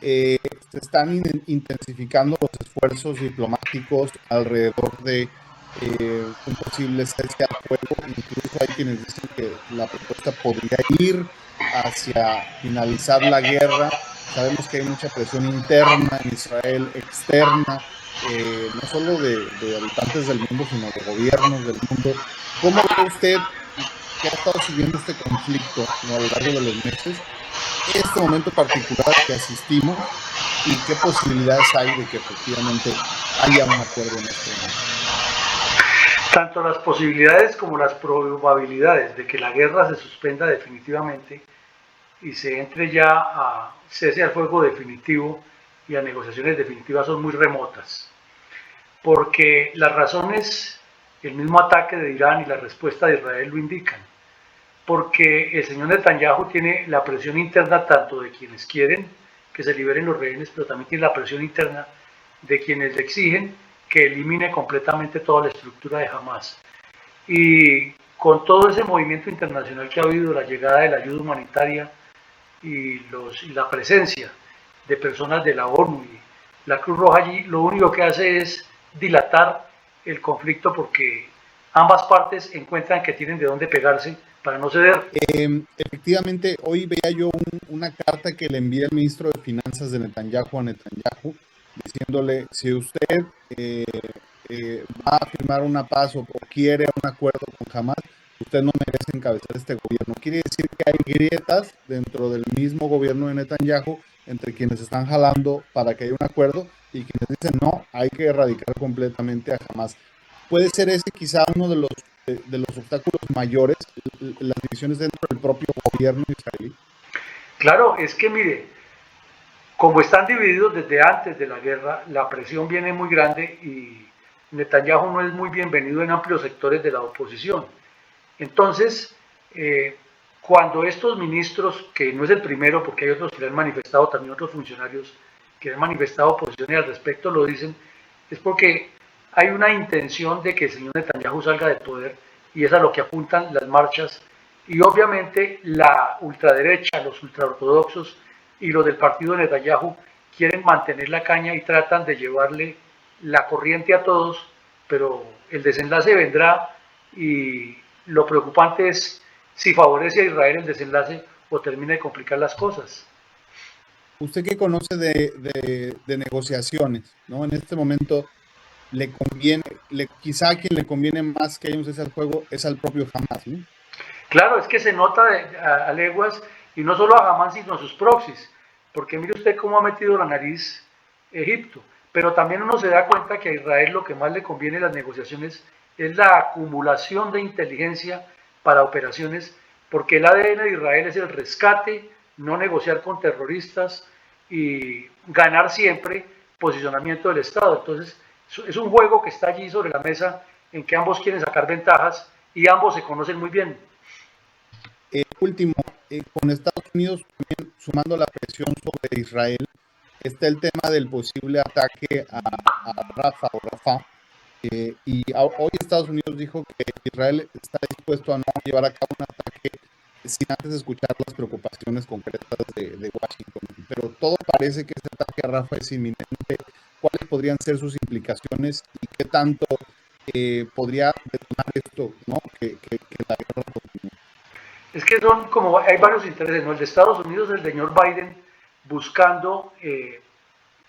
se están intensificando los esfuerzos diplomáticos alrededor de un posible cese al fuego. Incluso hay quienes dicen que la propuesta podría ir hacia finalizar la guerra. Sabemos que hay mucha presión interna en Israel, externa, no solo de habitantes del mundo, sino de gobiernos del mundo. ¿Cómo ve usted que ha estado siguiendo este conflicto, ¿no?, a lo largo de los meses, este momento particular que asistimos, y qué posibilidades hay de que efectivamente haya un acuerdo en este momento? Tanto las posibilidades como las probabilidades de que la guerra se suspenda definitivamente y se entre ya a cese al fuego definitivo y a negociaciones definitivas son muy remotas, porque las razones, el mismo ataque de Irán y la respuesta de Israel lo indican, porque el señor Netanyahu tiene la presión interna tanto de quienes quieren que se liberen los rehenes, pero también tiene la presión interna de quienes le exigen que elimine completamente toda la estructura de Hamas. Y con todo ese movimiento internacional que ha habido, la llegada de la ayuda humanitaria y la presencia de personas de la ONU y la Cruz Roja allí, lo único que hace es dilatar el conflicto porque ambas partes encuentran que tienen de dónde pegarse para no ceder. Efectivamente, hoy veía yo una carta que le envía el ministro de Finanzas de Netanyahu a Netanyahu, diciéndole, si usted va a firmar una paz o quiere un acuerdo con Hamas, usted no merece encabezar este gobierno. Quiere decir que hay grietas dentro del mismo gobierno de Netanyahu entre quienes están jalando para que haya un acuerdo y quienes dicen no, hay que erradicar completamente a Hamas. Puede ser ese quizá uno de los obstáculos mayores, las divisiones dentro del propio gobierno israelí. Claro, es que mire, como están divididos desde antes de la guerra, la presión viene muy grande y Netanyahu no es muy bienvenido en amplios sectores de la oposición. Entonces, cuando estos ministros, que no es el primero, porque hay otros que le han manifestado, también otros funcionarios que han manifestado posiciones al respecto, lo dicen, es porque hay una intención de que el señor Netanyahu salga del poder y es a lo que apuntan las marchas y obviamente la ultraderecha, los ultraortodoxos y los del partido de Netanyahu quieren mantener la caña y tratan de llevarle la corriente a todos, pero el desenlace vendrá y lo preocupante es si favorece a Israel el desenlace o termina de complicar las cosas. Usted que conoce de negociaciones, ¿no? En este momento le conviene, quizá a quien le conviene más que haya un cese al fuego es al propio Hamas, ¿no? Claro, es que se nota a leguas, y no solo a Hamas, sino a sus proxies, porque mire usted cómo ha metido la nariz Egipto, pero también uno se da cuenta que a Israel lo que más le conviene en las negociaciones es la acumulación de inteligencia para operaciones, porque el ADN de Israel es el rescate, no negociar con terroristas y ganar siempre posicionamiento del Estado. Entonces, es un juego que está allí sobre la mesa en que ambos quieren sacar ventajas y ambos se conocen muy bien. Último, con Estados Unidos también sumando la presión sobre Israel, está el tema del posible ataque a Rafa o Rafah. Hoy Estados Unidos dijo que Israel está dispuesto a no llevar a cabo un ataque sin antes escuchar las preocupaciones concretas de Washington. Pero todo parece que ese ataque a Rafa es inminente. ¿Cuáles podrían ser sus implicaciones y qué tanto podría detonar esto, ¿no? Que la guerra continúe? Es que son como, hay varios intereses, ¿no? El de Estados Unidos, el señor Biden buscando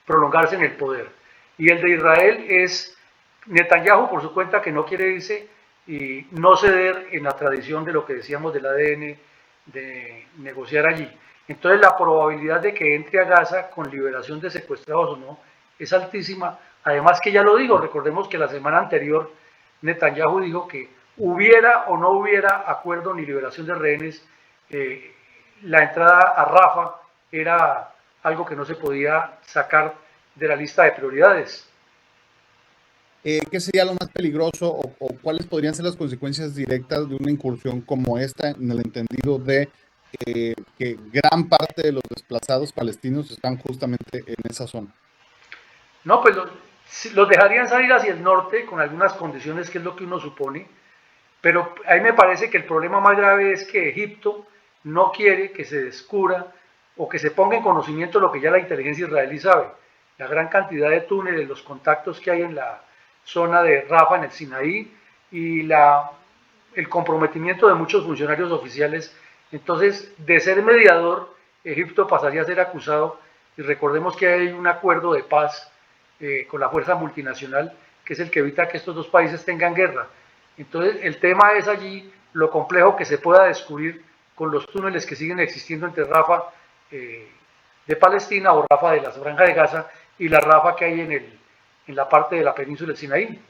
prolongarse en el poder. Y el de Israel es Netanyahu por su cuenta que no quiere irse y no ceder en la tradición de lo que decíamos del ADN de negociar allí. Entonces la probabilidad de que entre a Gaza con liberación de secuestrados o no es altísima. Además que ya lo digo, recordemos que la semana anterior Netanyahu dijo que hubiera o no hubiera acuerdo ni liberación de rehenes, la entrada a Rafa era algo que no se podía sacar de la lista de prioridades. ¿Qué sería lo más peligroso o cuáles podrían ser las consecuencias directas de una incursión como esta, en el entendido de que gran parte de los desplazados palestinos están justamente en esa zona? No, pues los dejarían salir hacia el norte con algunas condiciones, que es lo que uno supone, pero a mí me parece que el problema más grave es que Egipto no quiere que se descubra o que se ponga en conocimiento lo que ya la inteligencia israelí sabe, la gran cantidad de túneles, los contactos que hay en la zona de Rafa, en el Sinaí, y el comprometimiento de muchos funcionarios oficiales. Entonces, de ser mediador, Egipto pasaría a ser acusado, y recordemos que hay un acuerdo de paz con la fuerza multinacional, que es el que evita que estos dos países tengan guerra. Entonces, el tema es allí lo complejo que se pueda descubrir con los túneles que siguen existiendo entre Rafa de Palestina o Rafa de la Franja de Gaza y la Rafa que hay en la parte de la península del Sinaí.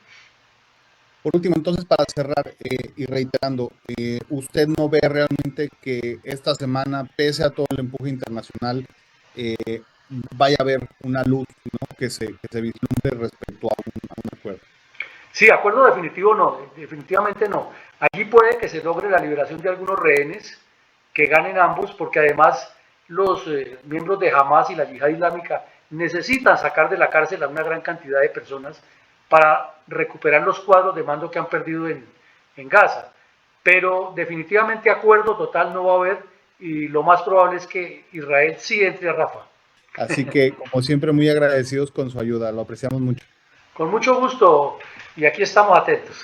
Por último, entonces, para cerrar y reiterando, ¿usted no ve realmente que esta semana, pese a todo el empuje internacional, eh, vaya a haber una luz, ¿no? Que se vislumbre respecto a un acuerdo? Sí, acuerdo definitivo no, definitivamente no. Allí puede que se logre la liberación de algunos rehenes, que ganen ambos, porque además los miembros de Hamas y la Yihad Islámica necesitan sacar de la cárcel a una gran cantidad de personas para recuperar los cuadros de mando que han perdido en Gaza. Pero definitivamente acuerdo total no va a haber, y lo más probable es que Israel sí entre a Rafah. Así que, como siempre, muy agradecidos con su ayuda, lo apreciamos mucho. Con mucho gusto, y aquí estamos atentos.